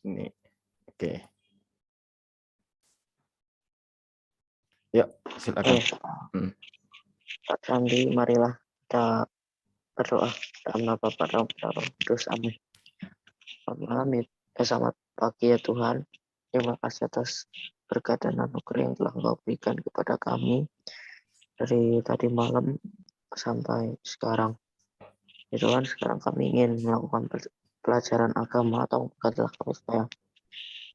Ini. Oke. Yuk, silakan. Pak Sandi, marilah kita berdoa dalam nama Bapa dan Putra dan Roh Kudus. Amin. Selamat malam ya, selamat pagi ya Tuhan. Terima kasih atas berkat dan anugerah yang telah Engkau berikan kepada kami dari tadi malam sampai sekarang. Ya Tuhan, sekarang kami ingin melakukan pelajaran agama atau berkatlah kami supaya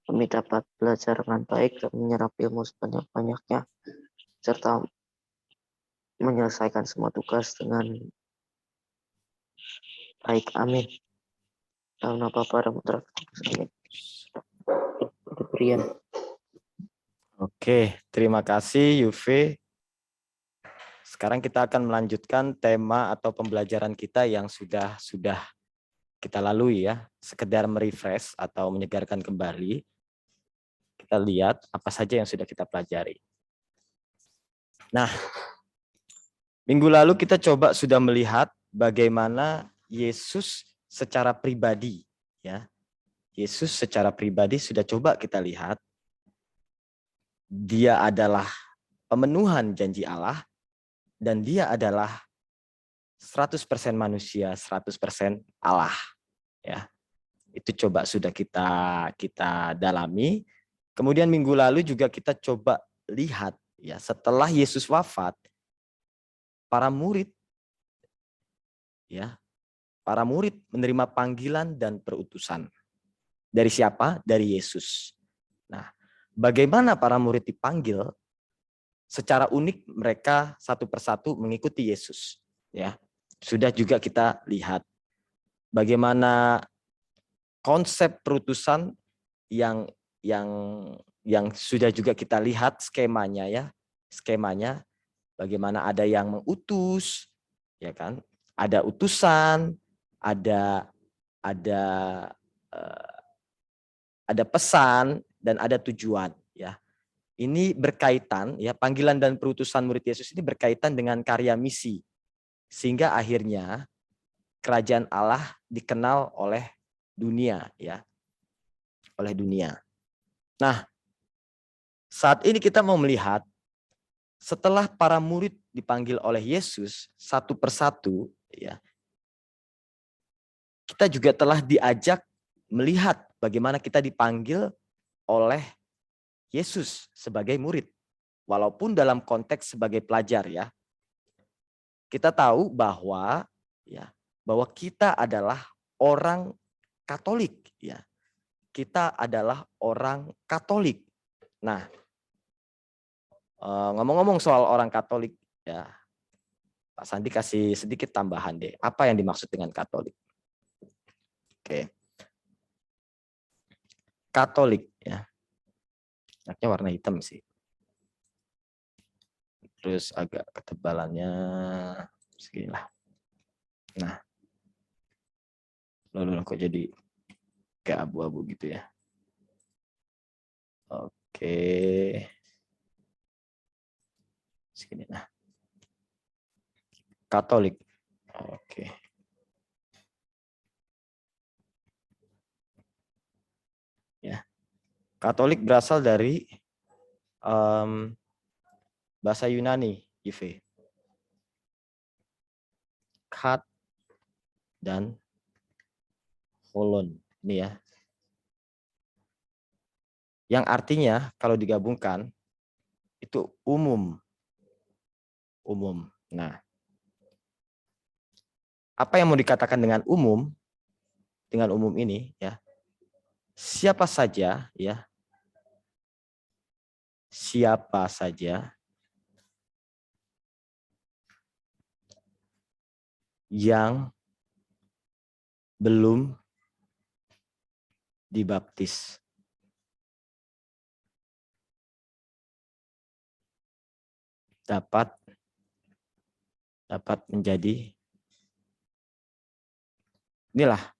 kami dapat belajar dengan baik dan menyerap ilmu sebanyak-banyaknya serta menyelesaikan semua tugas dengan baik. Amin. Dalam nama Bapa dan Putra dan Roh Kudus. Amin. Diberian. Oke, terima kasih Yuve. Sekarang kita akan melanjutkan tema atau pembelajaran kita yang sudah kita lalui ya, sekedar merefresh atau menyegarkan kembali. Kita lihat apa saja yang sudah kita pelajari. Nah, minggu lalu kita coba sudah melihat bagaimana Yesus secara pribadi ya. Yesus secara pribadi sudah coba kita lihat. Dia adalah pemenuhan janji Allah dan dia adalah 100% manusia, 100% Allah. Ya. Itu coba sudah kita dalami. Kemudian minggu lalu juga kita coba lihat ya, setelah Yesus wafat, para murid menerima panggilan dan perutusan. Dari siapa? Dari Yesus. Nah, bagaimana para murid dipanggil? Secara unik mereka satu persatu mengikuti Yesus. Ya, sudah juga kita lihat bagaimana konsep perutusan yang sudah juga kita lihat skemanya ya, skemanya bagaimana ada yang mengutus, ya kan? Ada utusan, ada pesan dan ada tujuan ya. Ini berkaitan ya, panggilan dan perutusan murid Yesus ini berkaitan dengan karya misi. Sehingga akhirnya kerajaan Allah dikenal oleh dunia ya. Oleh dunia. Nah, saat ini kita mau melihat setelah para murid dipanggil oleh Yesus satu persatu ya. Kita juga telah diajak melihat bagaimana kita dipanggil oleh Yesus sebagai murid. Walaupun dalam konteks sebagai pelajar ya. Kita tahu bahwa kita adalah orang Katolik ya. Kita adalah orang Katolik. Nah, ngomong-ngomong soal orang Katolik ya, Pak Sandi kasih sedikit tambahan deh. Apa yang dimaksud dengan Katolik? Oke. Katolik ya. Anaknya warna hitam sih. Terus agak ketebalannya seginilah. Nah, lalu kok jadi kayak abu-abu gitu ya. Oke. Segini nah. Katolik. Oke. Ya. Katolik berasal dari bahasa Yunani, IV. Kat dan holon. Ini ya. Yang artinya kalau digabungkan itu umum. Umum. Nah, apa yang mau dikatakan dengan umum? Dengan umum ini ya. Siapa saja ya. Siapa saja yang belum dibaptis. Dapat menjadi, inilah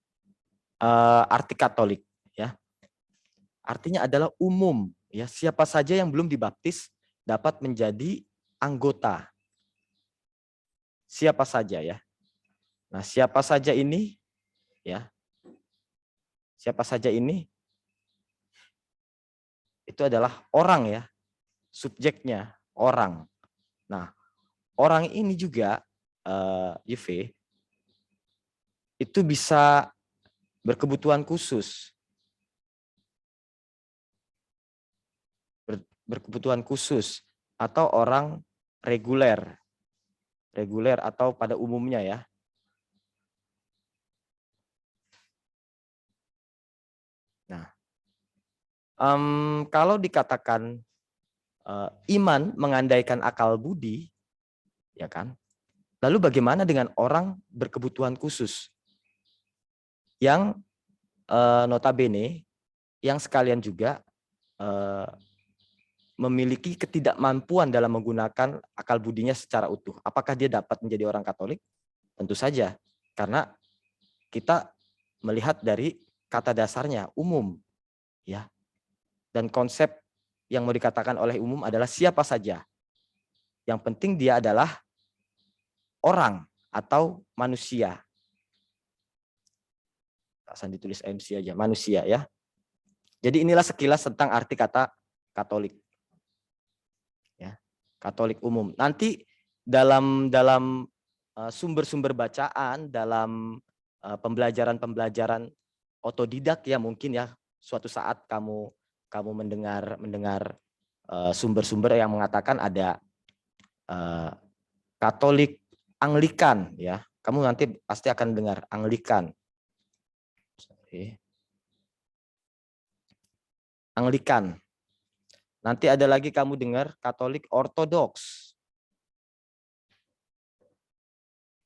arti Katolik ya. Artinya adalah umum ya, siapa saja yang belum dibaptis dapat menjadi anggota. Siapa saja ya. Nah, siapa saja ini ya. Siapa saja ini itu adalah orang ya, subjeknya orang. Nah, orang ini juga UV itu bisa berkebutuhan khusus. Berkebutuhan khusus atau orang reguler atau pada umumnya ya. Nah, kalau dikatakan iman mengandaikan akal budi, ya kan? Lalu bagaimana dengan orang berkebutuhan khusus yang notabene yang sekalian juga memiliki ketidakmampuan dalam menggunakan akal budinya secara utuh? Apakah dia dapat menjadi orang Katolik? Tentu saja, karena kita melihat dari kata dasarnya umum, ya. Dan konsep yang mau dikatakan oleh umum adalah siapa saja. Yang penting dia adalah orang atau manusia. Asal ditulis MC aja, manusia ya. Jadi inilah sekilas tentang arti kata Katolik. Ya, Katolik umum. Nanti dalam sumber-sumber bacaan, dalam pembelajaran otodidak ya mungkin ya, suatu saat kamu mendengar sumber-sumber yang mengatakan ada Katolik Anglikan ya. Kamu nanti pasti akan dengar Anglikan. Anglikan. Nanti ada lagi kamu dengar Katolik Ortodoks.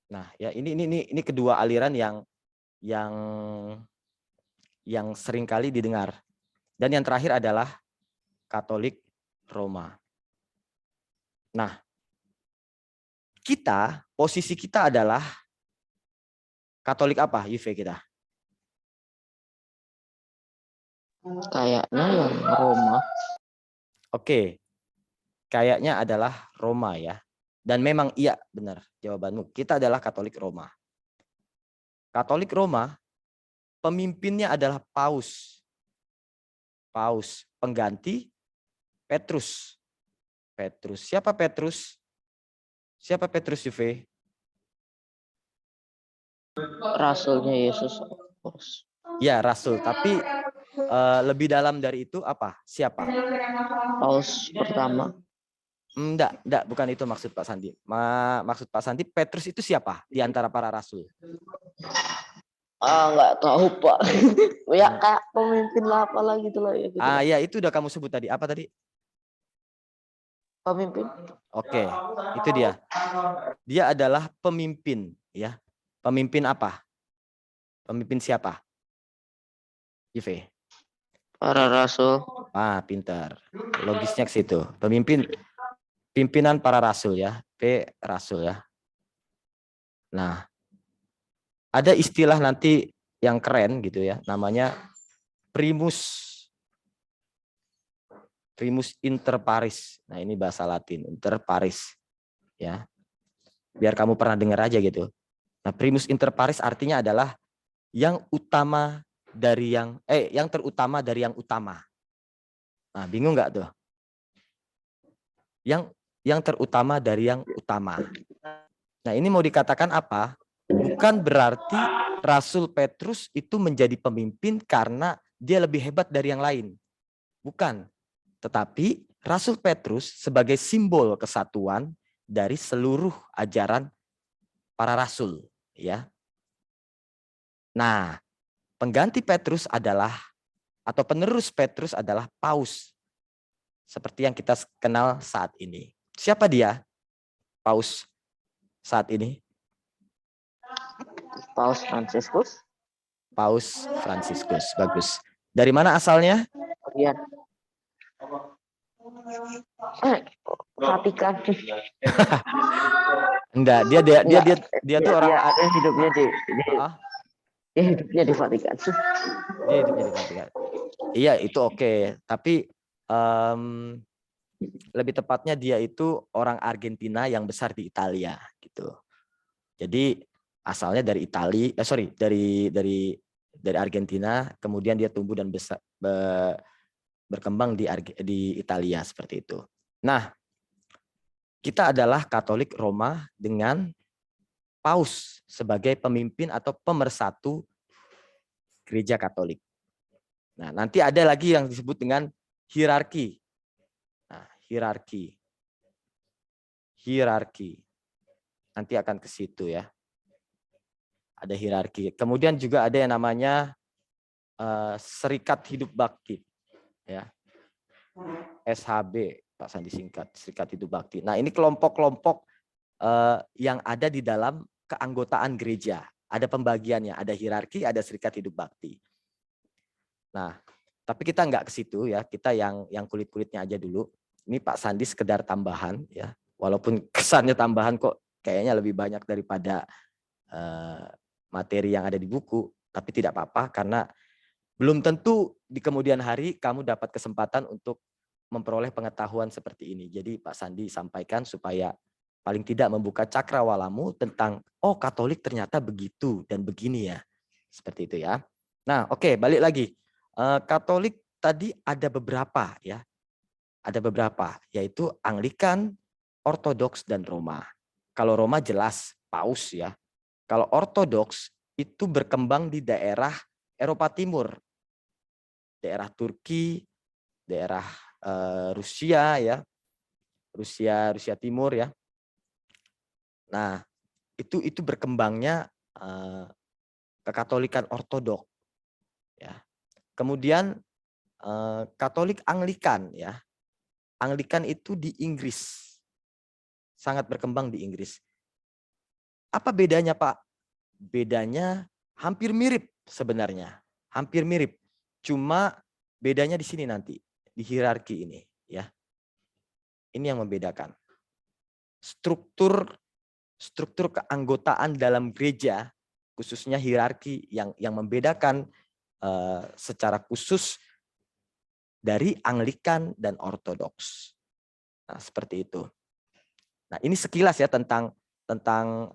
Nah, ya ini kedua aliran yang sering kali didengar. Dan yang terakhir adalah Katolik Roma. Nah, posisi kita adalah Katolik apa, UV kita? Kayaknya yang Roma. Oke, kayaknya adalah Roma ya. Dan memang iya benar jawabanmu. Kita adalah Katolik Roma. Katolik Roma, pemimpinnya adalah Paus. Paus, pengganti Petrus. Petrus. Siapa Petrus? Siapa Petrus, UV? Rasulnya Yesus. Ya, rasul. Tapi lebih dalam dari itu apa? Siapa? Paus pertama. Enggak, bukan itu maksud Pak Sandi. Maksud Pak Sandi, Petrus itu siapa di antara para rasul? Nggak tahu Pak. Ya kayak pemimpin lah apalah gitu lah ya. Gitu ya itu udah kamu sebut tadi. Apa tadi? Pemimpin. Oke, itu dia. Dia adalah pemimpin, ya. Pemimpin apa? Pemimpin siapa? Ive. Para rasul. Pintar. Logisnya ke situ. Pimpinan para rasul ya. P rasul ya. Nah, ada istilah nanti yang keren gitu ya, namanya primus inter pares. Nah, ini bahasa Latin, inter pares. Ya. Biar kamu pernah dengar aja gitu. Nah, primus inter pares artinya adalah yang utama dari yang terutama dari yang utama. Nah, bingung nggak tuh? Yang terutama dari yang utama. Nah, ini mau dikatakan apa? Bukan berarti Rasul Petrus itu menjadi pemimpin karena dia lebih hebat dari yang lain. Bukan. Tetapi Rasul Petrus sebagai simbol kesatuan dari seluruh ajaran para rasul, ya. Nah, pengganti Petrus adalah atau penerus Petrus adalah Paus. Seperti yang kita kenal saat ini. Siapa dia? Paus saat ini? Paus Fransiskus. Paus Fransiskus, bagus. Dari mana asalnya? Iya. Vatikan. Enggak, dia tuh orang hidupnya di dia hidupnya di Vatikan. Dia hidupnya di Vatikan. Iya, itu oke. Tapi lebih tepatnya dia itu orang Argentina yang besar di Italia gitu. Jadi asalnya dari dari Argentina, kemudian dia tumbuh dan berkembang di Italia seperti itu. Nah, kita adalah Katolik Roma dengan Paus sebagai pemimpin atau pemersatu gereja Katolik. Nah, nanti ada lagi yang disebut dengan hierarki. Nah, hierarki. Nanti akan ke situ ya. Ada hierarki. Kemudian juga ada yang namanya Serikat Hidup Bakti. Ya. SHB, Pak Sandi singkat, Serikat Hidup Bakti. Nah, ini kelompok-kelompok yang ada di dalam keanggotaan gereja. Ada pembagiannya, ada hierarki, ada Serikat Hidup Bakti. Nah, tapi kita nggak ke situ ya, kita yang kulit-kulitnya aja dulu. Ini Pak Sandi sekedar tambahan ya, walaupun kesannya tambahan kok kayaknya lebih banyak daripada materi yang ada di buku, tapi tidak apa-apa karena belum tentu di kemudian hari kamu dapat kesempatan untuk memperoleh pengetahuan seperti ini. Jadi Pak Sandi sampaikan supaya paling tidak membuka cakrawalamu tentang, oh Katolik ternyata begitu dan begini ya. Seperti itu ya. Nah oke, balik lagi. Katolik tadi ada beberapa ya. Ada beberapa, yaitu Anglikan, Ortodoks, dan Roma. Kalau Roma jelas Paus ya. Kalau Ortodoks itu berkembang di daerah Eropa Timur. Daerah Turki, daerah Rusia ya. Rusia Timur ya. Nah, itu berkembangnya kekatolikan Ortodok ya. Kemudian Katolik Anglikan ya. Anglikan itu di Inggris. Sangat berkembang di Inggris. Apa bedanya, Pak? Bedanya hampir mirip sebenarnya. Hampir mirip. Cuma bedanya di sini nanti, di hierarki ini ya. Ini yang membedakan. Struktur keanggotaan dalam gereja, khususnya hierarki yang membedakan secara khusus dari Anglikan dan Ortodoks. Nah, seperti itu. Nah, ini sekilas ya tentang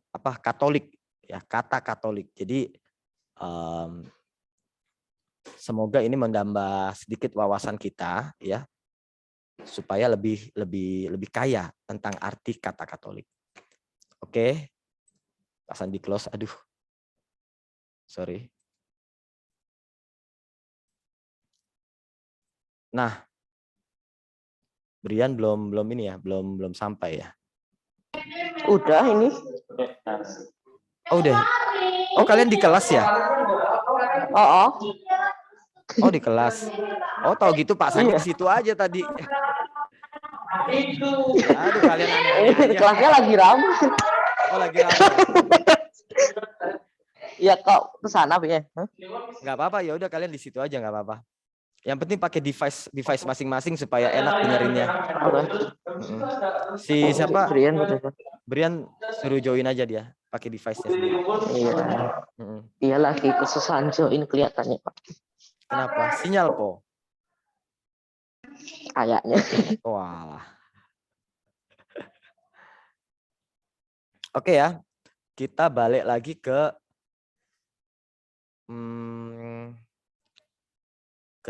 apa Katolik ya, kata Katolik. Jadi semoga ini menambah sedikit wawasan kita ya, supaya lebih kaya tentang arti kata Katolik. Oke. Pak Sandi close. Aduh. Sorry. Nah, Brian belum ini ya, belum sampai ya. Udah ini. Oh, udah. Oh, kalian di kelas ya? Oh. Oh, di kelas. Oh, tahu gitu Pak Sandi ke situ aja tadi. Aduh, kalian aneh-aneh aja. Kelasnya lagi ramai. Oh, lagi ramai. Iya kok kesana ya? Nggak apa-apa, ya udah kalian di situ aja nggak apa-apa. Yang penting pakai device masing-masing supaya enak dengerinnya. Si siapa? Brian suruh join aja dia, pakai device-nya sendiri. Iya. Iya lagi kesusahan join kelihatannya Pak. Kenapa? Sinyal po? Kayaknya. Wah. Oke ya, kita balik lagi ke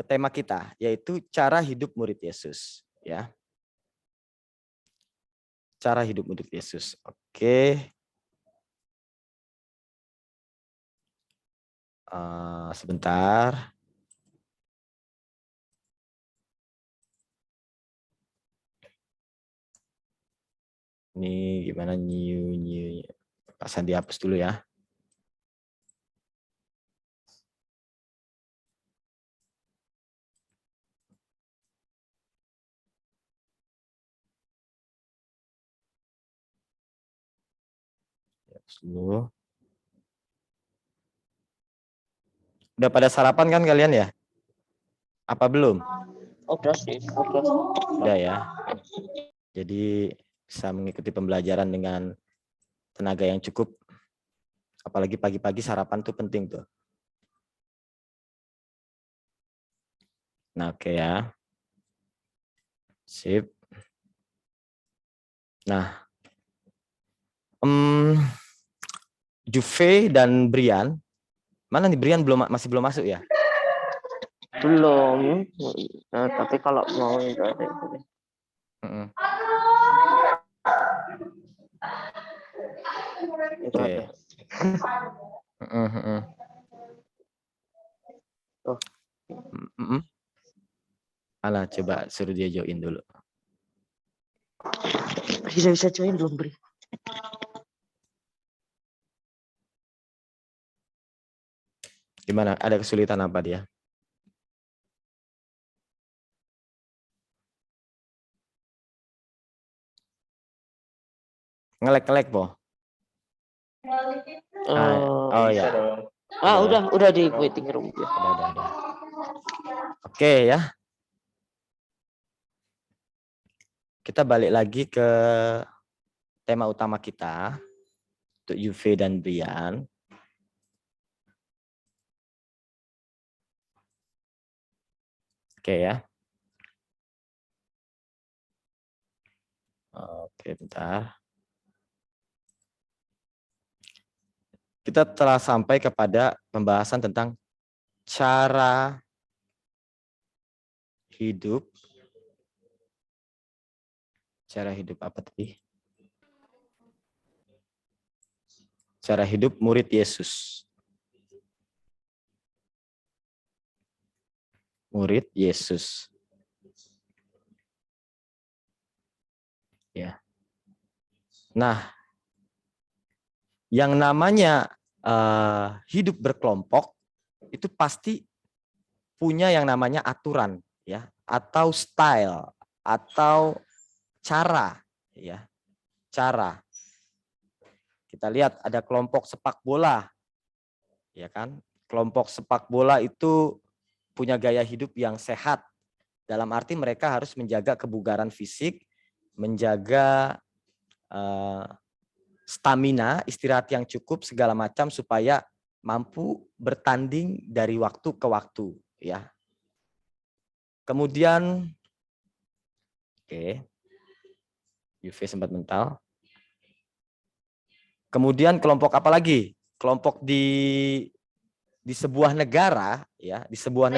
tema kita, yaitu cara hidup murid Yesus. Ya, cara hidup murid Yesus. Oke. Sebentar. Ini gimana new. Pak Sandi hapus dulu ya. Hapus dulu. Udah pada sarapan kan kalian ya? Apa belum? Udah sih. Udah ya. Jadi bisa mengikuti pembelajaran dengan tenaga yang cukup. Apalagi pagi-pagi sarapan tuh penting tuh. Nah, oke ya. Sip. Nah, Juve dan Brian, mana nih Brian masih belum masuk ya? Belum. Nah, tapi kalau mau itu ada. Mm-mm. Itu Oke. ada. Mm-mm, mm-mm. Tuh. Mm-mm. Alah, coba suruh dia join dulu. Bisa join belum, Bri? Gimana? Ada kesulitan apa dia? Ngelek-ngelek, Po. Oh ya. Udah di waiting room. Udah. Oke ya. Kita balik lagi ke tema utama kita untuk Yuve dan Brian. Oke ya. Oke, bentar. Kita telah sampai kepada pembahasan tentang cara hidup. Cara hidup apa tadi? Cara hidup murid Yesus. Murid Yesus. Ya. Nah, yang namanya hidup berkelompok itu pasti punya yang namanya aturan, ya, atau style, atau cara, ya, cara. Kita lihat ada kelompok sepak bola, ya kan? Kelompok sepak bola itu punya gaya hidup yang sehat. Dalam arti mereka harus menjaga kebugaran fisik, menjaga stamina, istirahat yang cukup segala macam supaya mampu bertanding dari waktu ke waktu, ya. Kemudian UV sempat mental. Kemudian kelompok apa lagi? Kelompok di sebuah negara, ya, di sebuah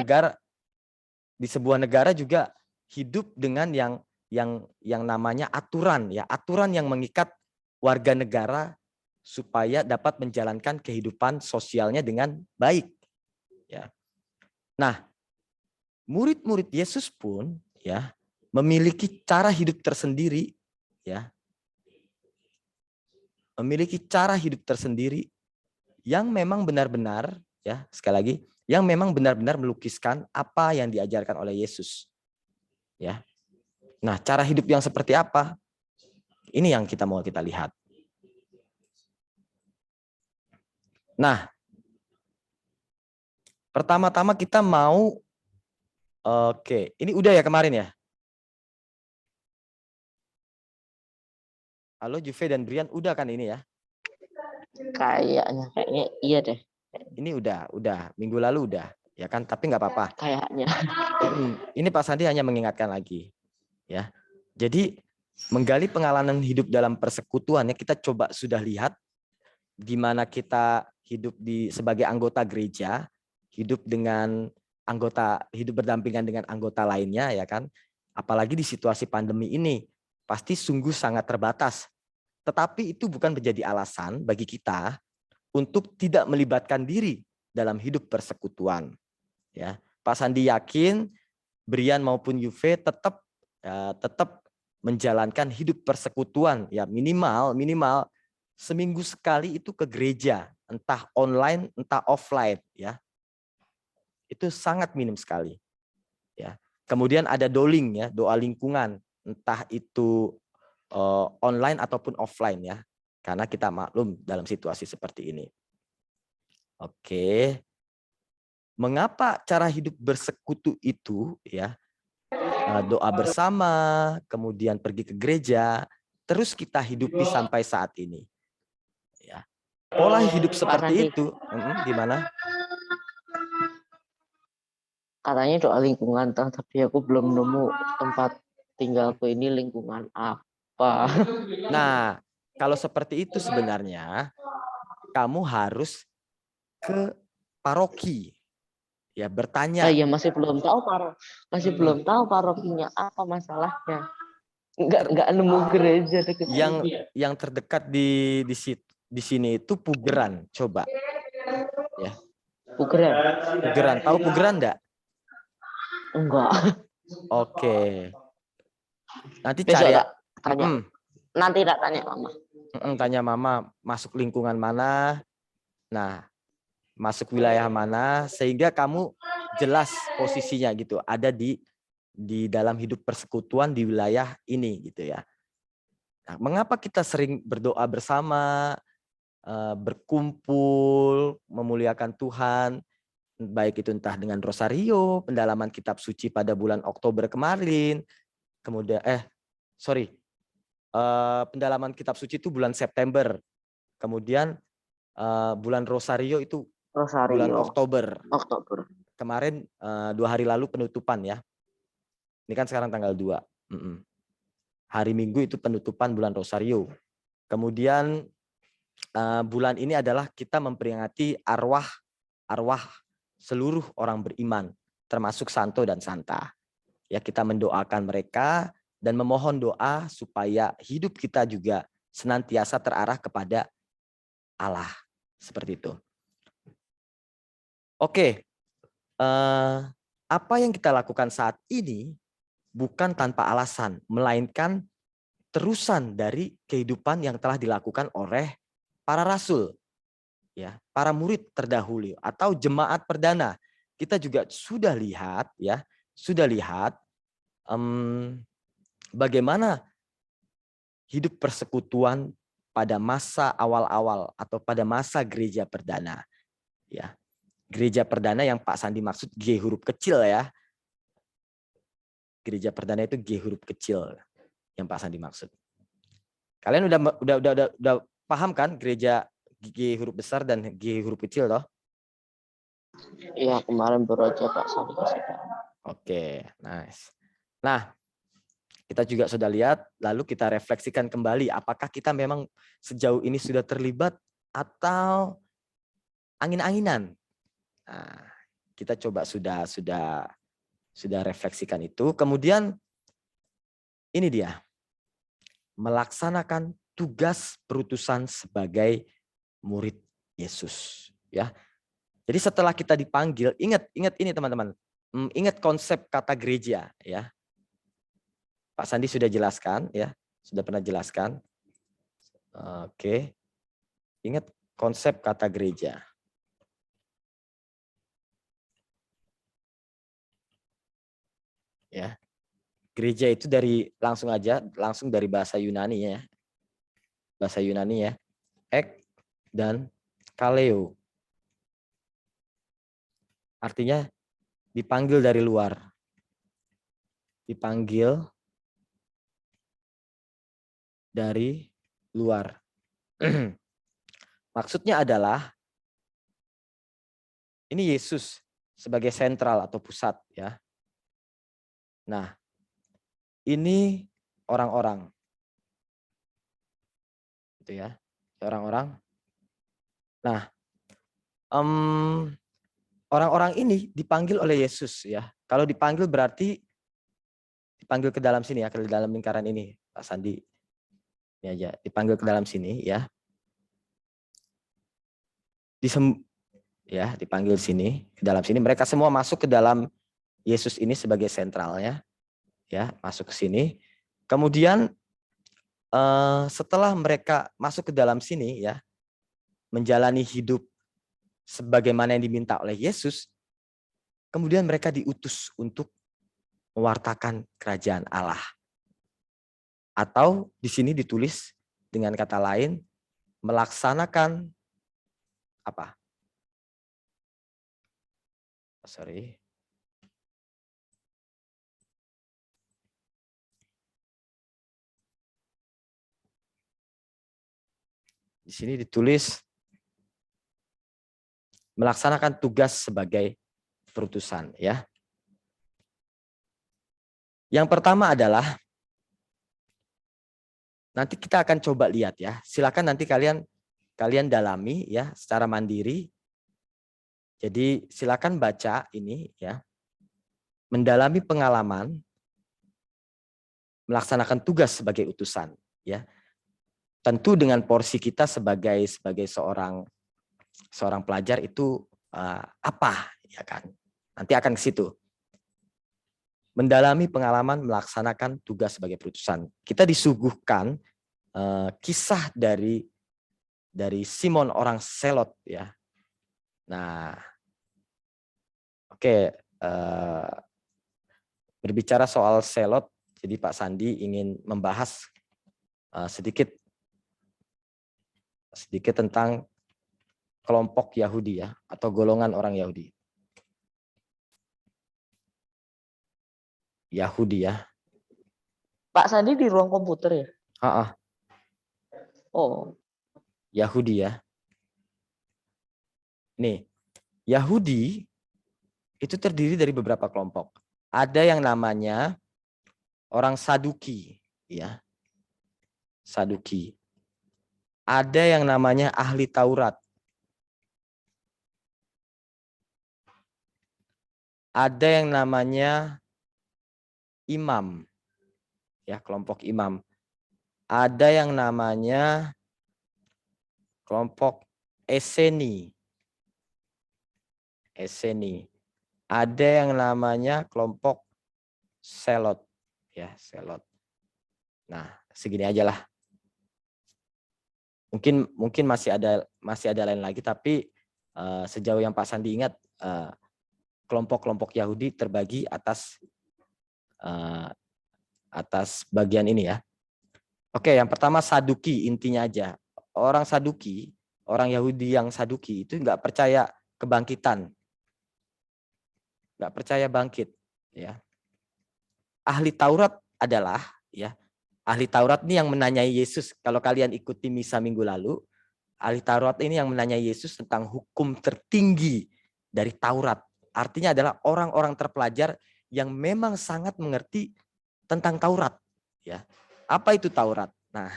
negara juga hidup dengan yang namanya aturan, ya, aturan yang mengikat warga negara supaya dapat menjalankan kehidupan sosialnya dengan baik, ya. Nah, murid-murid Yesus pun, ya, memiliki cara hidup tersendiri, ya, memiliki cara hidup tersendiri yang memang benar-benar, ya, sekali lagi, yang memang benar-benar melukiskan apa yang diajarkan oleh Yesus, ya. Nah, cara hidup yang seperti apa? Ini yang kita mau kita lihat. Nah, pertama-tama kita mau, ini udah ya kemarin ya? Halo Juve dan Brian, udah kan ini ya? Kayaknya iya deh. Ini udah minggu lalu udah, ya kan? Tapi nggak apa-apa. Kayaknya. Ini Pak Sandi hanya mengingatkan lagi, ya. Jadi menggali pengalaman hidup dalam persekutuan, ya, kita coba sudah lihat di mana kita hidup sebagai anggota gereja, hidup berdampingan dengan anggota lainnya, ya kan? Apalagi di situasi pandemi ini, pasti sungguh sangat terbatas. Tetapi itu bukan menjadi alasan bagi kita untuk tidak melibatkan diri dalam hidup persekutuan. Ya, Pak Sandi yakin Brian maupun Yuve tetap menjalankan hidup persekutuan, ya, minimal seminggu sekali itu ke gereja, entah online entah offline, ya. Itu sangat minim sekali, ya. Kemudian ada doling, ya, doa lingkungan, entah itu online ataupun offline, ya. Karena kita maklum dalam situasi seperti ini. Oke. Mengapa cara hidup bersekutu itu, ya, doa bersama, kemudian pergi ke gereja, terus kita hidupi sampai saat ini, ya. Pola hidup seperti itu, gimana? Katanya doa lingkungan, tapi aku belum nemu tempat tinggalku ini lingkungan apa. Nah, kalau seperti itu sebenarnya kamu harus ke paroki, Ya, bertanya. Ya masih belum tahu belum tahu parokinya apa masalahnya. Enggak nemu gereja deket sini. Yang terdekat di sini itu Pugeran, coba. Ya. Pugeran. Pugeran, tahu Pugeran enggak? Enggak. Oke. Nanti Besok cari ya. tak tanya. Nanti tak tanya mama. Tanya mama masuk lingkungan mana. Nah, masuk wilayah mana sehingga kamu jelas posisinya gitu, ada di dalam hidup persekutuan di wilayah ini gitu ya. Nah, mengapa kita sering berdoa bersama, berkumpul, memuliakan Tuhan, baik itu entah dengan rosario, pendalaman kitab suci pada bulan Oktober kemarin, kemudian pendalaman kitab suci itu bulan September, kemudian bulan rosario itu bulan Oktober. Kemarin 2 hari lalu penutupan ya. Ini kan sekarang tanggal 2. Hari Minggu itu penutupan bulan rosario. Kemudian bulan ini adalah kita memperingati arwah seluruh orang beriman, termasuk santo dan santa. Ya, kita mendoakan mereka dan memohon doa supaya hidup kita juga senantiasa terarah kepada Allah. Seperti itu. Oke. Apa yang kita lakukan saat ini bukan tanpa alasan, melainkan terusan dari kehidupan yang telah dilakukan oleh para rasul, ya, para murid terdahulu atau jemaat perdana. Kita juga sudah lihat bagaimana hidup persekutuan pada masa awal-awal atau pada masa gereja perdana, ya. Gereja perdana yang Pak Sandi maksud G huruf kecil ya. Gereja perdana itu G huruf kecil yang Pak Sandi maksud. Kalian udah paham kan gereja G huruf besar dan G huruf kecil toh? Iya, kemarin baru aja Pak Sandi kasih tahu. Oke, nice. Nah, kita juga sudah lihat, lalu kita refleksikan kembali apakah kita memang sejauh ini sudah terlibat atau angin-anginan. Nah, kita coba sudah refleksikan itu. Kemudian ini dia, melaksanakan tugas perutusan sebagai murid Yesus. Ya, jadi setelah kita dipanggil, ingat ini teman-teman, ingat konsep kata gereja ya. Pak Sandi sudah jelaskan ya, sudah pernah jelaskan. Oke, ingat konsep kata gereja. Ya, gereja itu langsung dari bahasa Yunani ya, ek dan kaleo. Artinya dipanggil dari luar, Maksudnya adalah ini Yesus sebagai sentral atau pusat ya. Nah, ini orang-orang, gitu ya, orang-orang. Nah, orang-orang ini dipanggil oleh Yesus ya. Kalau dipanggil berarti dipanggil ke dalam sini ya, ke dalam lingkaran ini, Pak Sandi. Ini aja, dipanggil ke dalam sini ya. Dipanggil sini, ke dalam sini. Mereka semua masuk ke dalam Yesus ini sebagai sentralnya. Ya, masuk ke sini. Kemudian setelah mereka masuk ke dalam sini ya, menjalani hidup sebagaimana yang diminta oleh Yesus, kemudian mereka diutus untuk mewartakan kerajaan Allah. Atau di sini ditulis dengan kata lain, melaksanakan apa? Di sini ditulis melaksanakan tugas sebagai perutusan ya. Yang pertama adalah nanti kita akan coba lihat ya. Silakan nanti kalian dalami ya secara mandiri. Jadi silakan baca ini ya. Mendalami pengalaman melaksanakan tugas sebagai utusan ya. Tentu dengan porsi kita sebagai seorang pelajar itu apa ya kan. Nanti akan ke situ. Mendalami pengalaman melaksanakan tugas sebagai utusan. Kita disuguhkan kisah dari Simon orang Selot ya. Nah, oke, berbicara soal Selot, jadi Pak Sandi ingin membahas sedikit tentang kelompok Yahudi ya, atau golongan orang Yahudi. Yahudi ya. Pak Sandi di ruang komputer ya? Oh. Yahudi ya. Nih, Yahudi itu terdiri dari beberapa kelompok. Ada yang namanya orang Saduki, ya. Saduki. Ada yang namanya ahli Taurat. Ada yang namanya imam, ya, kelompok imam. Ada yang namanya kelompok Eseni. Eseni. Ada yang namanya kelompok Selot, ya, Selot. Nah, segini aja lah. Mungkin masih ada lain lagi, tapi sejauh yang Pak Sandi ingat, kelompok-kelompok Yahudi terbagi atas bagian ini ya. Oke, yang pertama Saduki, intinya aja. Orang Saduki, orang Yahudi yang Saduki itu nggak percaya kebangkitan, nggak percaya bangkit, ya. Ahli Taurat adalah, ya, ahli Taurat ini yang menanyai Yesus. Kalau kalian ikuti misa minggu lalu, ahli Taurat ini yang menanyai Yesus tentang hukum tertinggi dari Taurat. Artinya adalah orang-orang terpelajar yang memang sangat mengerti tentang Taurat, ya. Apa itu Taurat? Nah,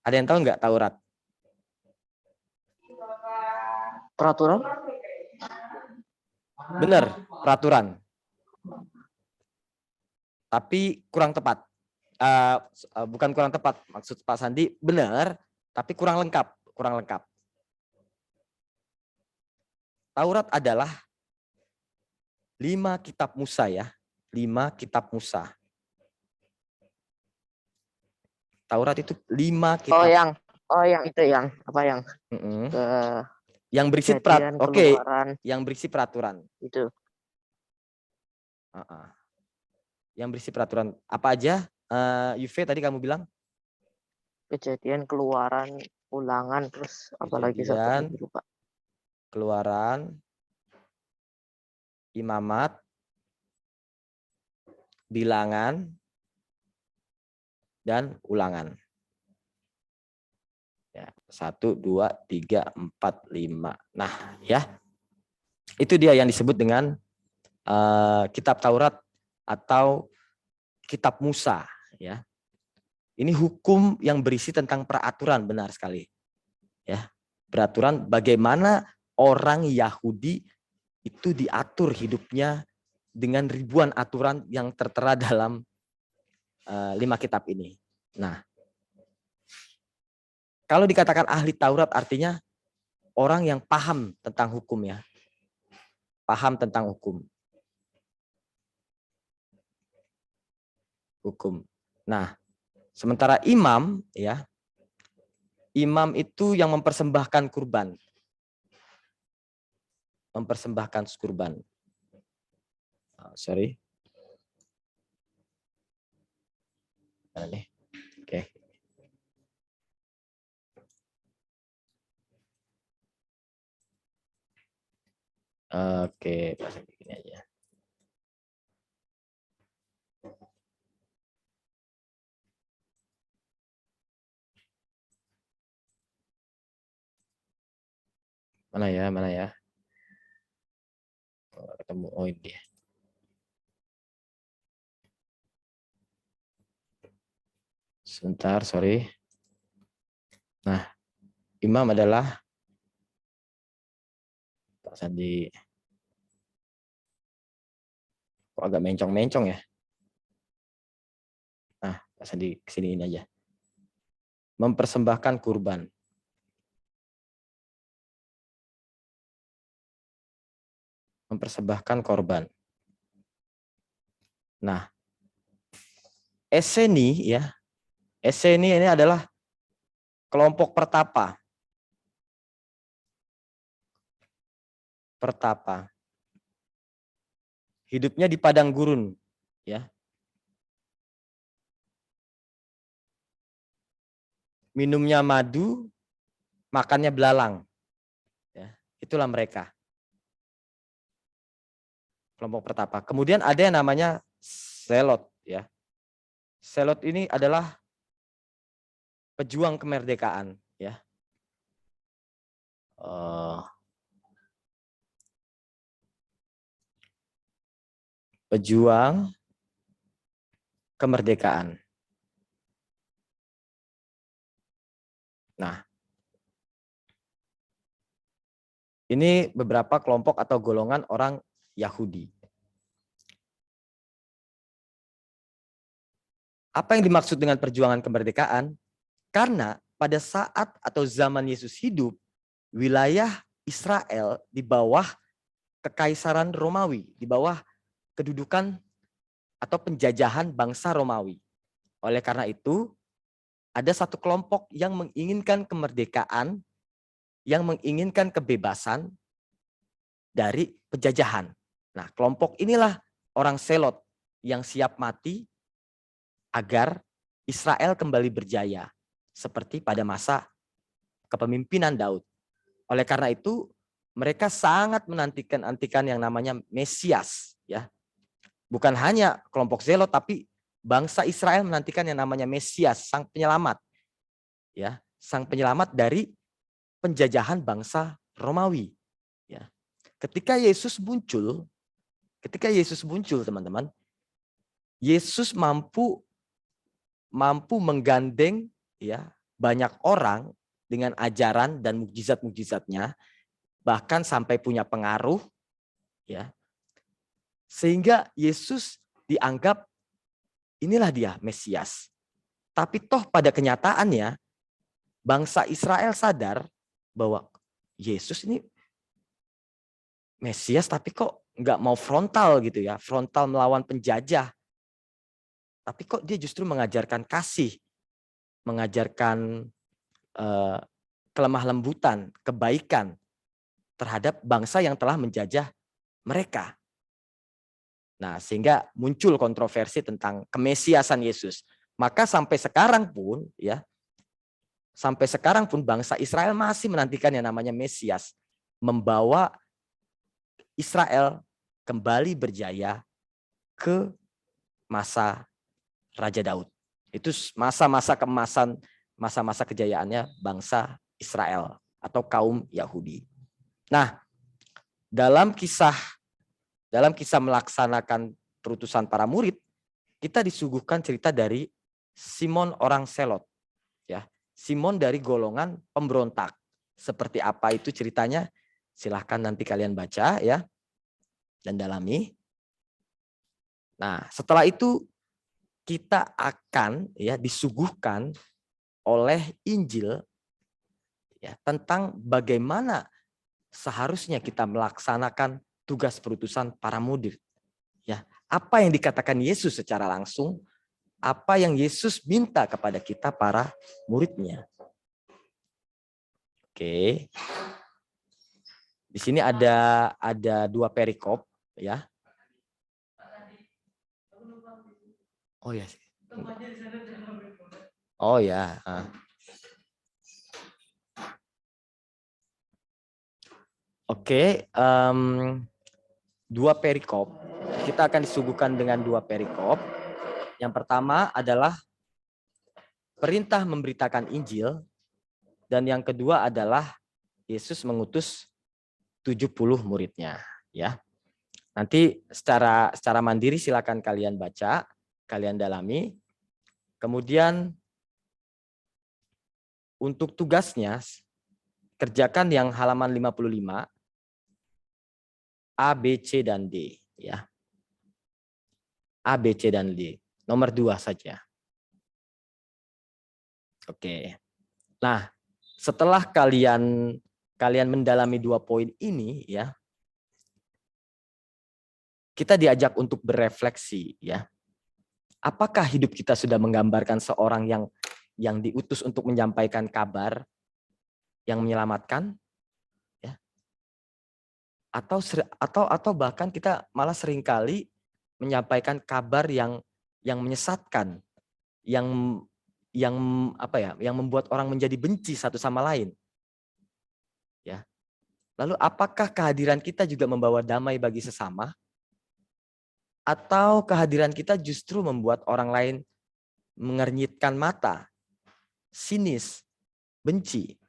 ada yang tahu nggak Taurat? Peraturan? Benar, peraturan. Tapi kurang tepat. Bukan kurang tepat, maksud Pak Sandi benar, tapi kurang lengkap. Taurat adalah 5 kitab Musa ya, 5 kitab Musa. Taurat itu 5 kitab. yang itu yang apa yang yang berisi yang berisi peraturan. Itu. Yang berisi peraturan apa aja? Yuve tadi kamu bilang? Kejadian, Keluaran, Ulangan, terus apalagi satu lupa. Keluaran, Imamat, Bilangan, dan Ulangan. Ya, 1, 2, 3, 4, 5. Nah, ya. Itu dia yang disebut dengan kitab Taurat atau kitab Musa, ya. Ini hukum yang berisi tentang peraturan, benar sekali. Ya, peraturan bagaimana orang Yahudi itu diatur hidupnya dengan ribuan aturan yang tertera dalam 5 kitab ini. Nah, kalau dikatakan ahli Taurat artinya orang yang paham tentang hukum ya. Paham tentang hukum. Nah, sementara imam ya. Imam itu yang mempersembahkan kurban. Mempersembahkan kurban. Sorry. Mana nih? Oke. Oke, pasang begini aja. Mana ya? Ketemu, oh ini dia. Sebentar, sorry. Nah, imam adalah Pak Sandi. Kok agak mencong-mencong ya? Nah, Pak Sandi kesiniin aja. Mempersembahkan kurban. Mempersembahkan korban. Nah, Esseni ya. Esseni ini adalah kelompok pertapa. Pertapa. Hidupnya di padang gurun, ya. Minumnya madu, makannya belalang. Ya, itulah mereka. Kelompok pertapa. Kemudian ada yang namanya Selot, ya. Selot ini adalah pejuang kemerdekaan, ya. Pejuang kemerdekaan. Nah, ini beberapa kelompok atau golongan orang Yahudi. Apa yang dimaksud dengan perjuangan kemerdekaan? Karena pada saat atau zaman Yesus hidup, wilayah Israel di bawah kekaisaran Romawi, di bawah kedudukan atau penjajahan bangsa Romawi. Oleh karena itu, ada satu kelompok yang menginginkan kemerdekaan, yang menginginkan kebebasan dari penjajahan. Nah, kelompok inilah orang Selot yang siap mati agar Israel kembali berjaya seperti pada masa kepemimpinan Daud. Oleh karena itu, mereka sangat menantikan yang namanya Mesias, ya. Bukan hanya kelompok Zelot, tapi bangsa Israel menantikan yang namanya Mesias, sang penyelamat, ya, sang penyelamat dari penjajahan bangsa Romawi, ya. Ketika Yesus muncul, teman-teman, Yesus mampu menggandeng, ya, banyak orang dengan ajaran dan mukjizat-mukjizatnya, bahkan sampai punya pengaruh, ya, sehingga Yesus dianggap inilah dia Mesias. Tapi toh pada kenyataannya bangsa Israel sadar bahwa Yesus ini Mesias tapi kok nggak mau frontal gitu ya, frontal melawan penjajah. Tapi kok dia justru mengajarkan kasih, mengajarkan kelemah lembutan, kebaikan terhadap bangsa yang telah menjajah mereka. Nah, sehingga muncul kontroversi tentang kemesiasan Yesus. Maka sampai sekarang pun, ya, sampai sekarang pun bangsa Israel masih menantikan yang namanya Mesias, membawa Israel kembali berjaya ke masa Raja Daud. Itu masa-masa keemasan, masa-masa kejayaannya bangsa Israel atau kaum Yahudi. Nah, dalam kisah melaksanakan perutusan para murid, kita disuguhkan cerita dari Simon orang Selot, ya. Simon dari golongan pemberontak. Seperti apa itu ceritanya? Silahkan nanti kalian baca, ya, dan dalami. Nah, setelah itu kita akan, ya, disuguhkan oleh Injil, ya, tentang bagaimana seharusnya kita melaksanakan tugas perutusan para murid. Ya, apa yang dikatakan Yesus secara langsung, apa yang Yesus minta kepada kita para muridnya. Oke. Di sini ada dua perikop, ya. Oh ya. Oh ya. Oke, dua perikop. Kita akan disuguhkan dengan dua perikop. Yang pertama adalah perintah memberitakan Injil, dan yang kedua adalah Yesus mengutus 70 muridnya, ya. Nanti secara mandiri silakan kalian baca, kalian dalami. Kemudian untuk tugasnya kerjakan yang halaman 55. A, B, C, dan D. Ya. A, B, C, dan D. Nomor 2 saja. Oke. Nah, setelah kalian mendalami 2 poin ini, ya, kita diajak untuk berefleksi, ya. Apakah hidup kita sudah menggambarkan seorang yang diutus untuk menyampaikan kabar yang menyelamatkan, ya? Atau bahkan kita malah seringkali menyampaikan kabar yang menyesatkan, yang membuat orang menjadi benci satu sama lain. Ya. Lalu apakah kehadiran kita juga membawa damai bagi sesama? Atau kehadiran kita justru membuat orang lain mengernyitkan mata, sinis, benci?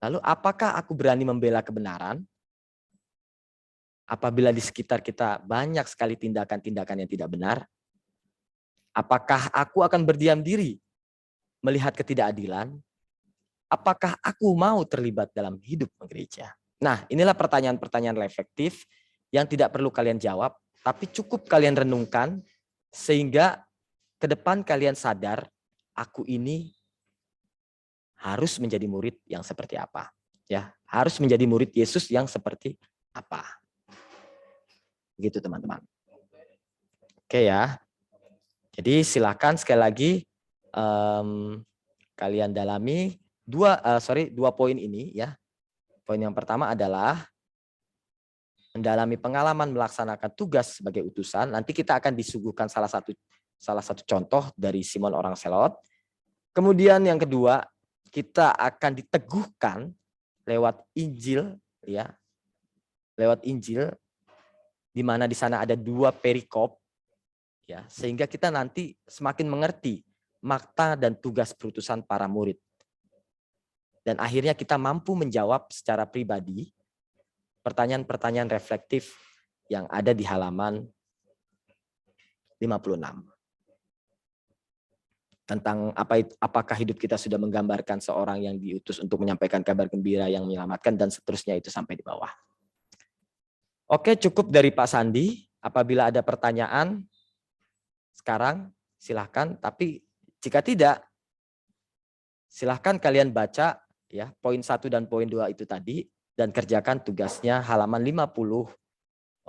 Lalu apakah aku berani membela kebenaran? Apabila di sekitar kita banyak sekali tindakan-tindakan yang tidak benar? Apakah aku akan berdiam diri melihat ketidakadilan? Apakah aku mau terlibat dalam hidup gereja? Nah, inilah pertanyaan-pertanyaan reflektif yang tidak perlu kalian jawab, tapi cukup kalian renungkan sehingga ke depan kalian sadar, aku ini harus menjadi murid yang seperti apa. Ya, harus menjadi murid Yesus yang seperti apa. Gitu teman-teman. Oke ya. Jadi silakan sekali lagi kalian dalami dua poin ini ya. Poin yang pertama adalah mendalami pengalaman melaksanakan tugas sebagai utusan. Nanti kita akan disuguhkan salah satu contoh dari Simon orang Selot. Kemudian yang kedua, kita akan diteguhkan lewat Injil ya. Lewat Injil di mana di sana ada 2 perikop ya, sehingga kita nanti semakin mengerti makna dan tugas perutusan para murid. Dan akhirnya kita mampu menjawab secara pribadi pertanyaan-pertanyaan reflektif yang ada di halaman 56. Tentang apakah hidup kita sudah menggambarkan seorang yang diutus untuk menyampaikan kabar gembira yang menyelamatkan dan seterusnya itu sampai di bawah. Oke, cukup dari Pak Sandi. Apabila ada pertanyaan sekarang silahkan, tapi jika tidak silahkan kalian baca ya poin 1 dan poin 2 itu tadi dan kerjakan tugasnya halaman 55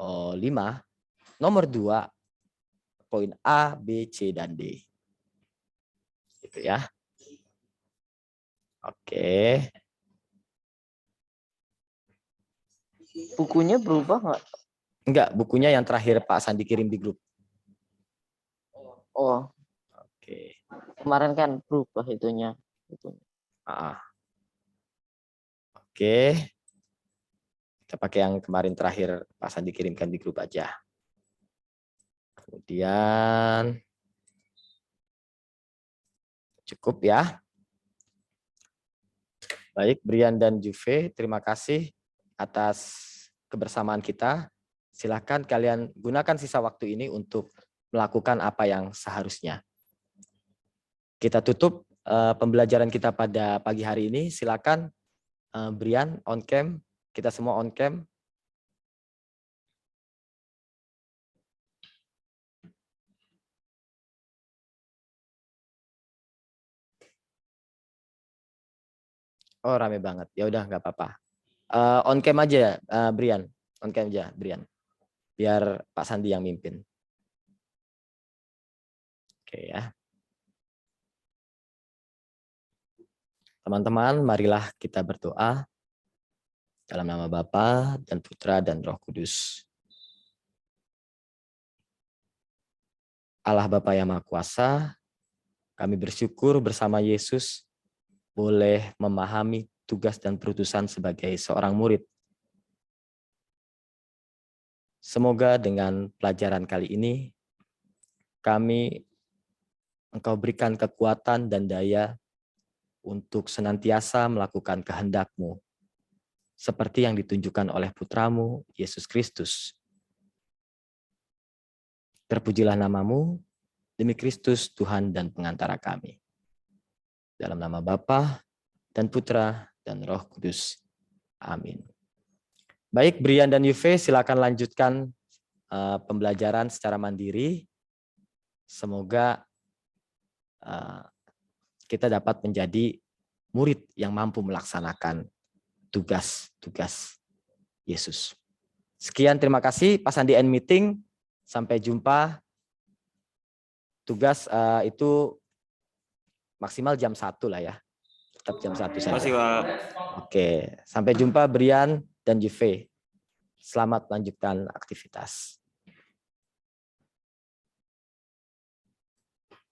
nomor 2 poin A, B, C, dan D. Gitu ya. Oke. Bukunya berubah nggak? Enggak, bukunya yang terakhir Pak Sandi kirim di grup. Oh, Oke. kemarin kan berubah itunya. Oke. Kita pakai yang kemarin terakhir Pak Sandi kirimkan di grup aja. Kemudian cukup ya. Baik, Brian dan Juve, terima kasih atas kebersamaan kita. Silakan kalian gunakan sisa waktu ini untuk melakukan apa yang seharusnya. Kita tutup pembelajaran kita pada pagi hari ini. Silakan Brian on cam, kita semua on cam. Oh, rame banget. Ya udah nggak apa-apa. On cam aja Brian, on cam aja Brian. Biar Pak Sandi yang mimpin. Oke ya. Teman-teman, marilah kita berdoa dalam nama Bapa dan Putra dan Roh Kudus. Allah Bapa yang Maha Kuasa, kami bersyukur bersama Yesus boleh memahami tugas dan perutusan sebagai seorang murid. Semoga dengan pelajaran kali ini, Engkau berikan kekuatan dan daya untuk senantiasa melakukan kehendak-Mu, seperti yang ditunjukkan oleh Putramu, Yesus Kristus. Terpujilah nama-Mu, demi Kristus, Tuhan dan pengantara kami. Dalam nama Bapa dan Putra dan Roh Kudus. Amin. Baik, Brian dan Yuve, silakan lanjutkan pembelajaran secara mandiri. Semoga kita dapat menjadi murid yang mampu melaksanakan tugas-tugas Yesus. Sekian, terima kasih. Pas Andi end meeting. Sampai jumpa. Tugas itu maksimal jam 1 lah ya. Tetap jam 1 saja. Terima kasih, Pak. Oke, sampai jumpa Brian dan Juve. Selamat melanjutkan aktivitas.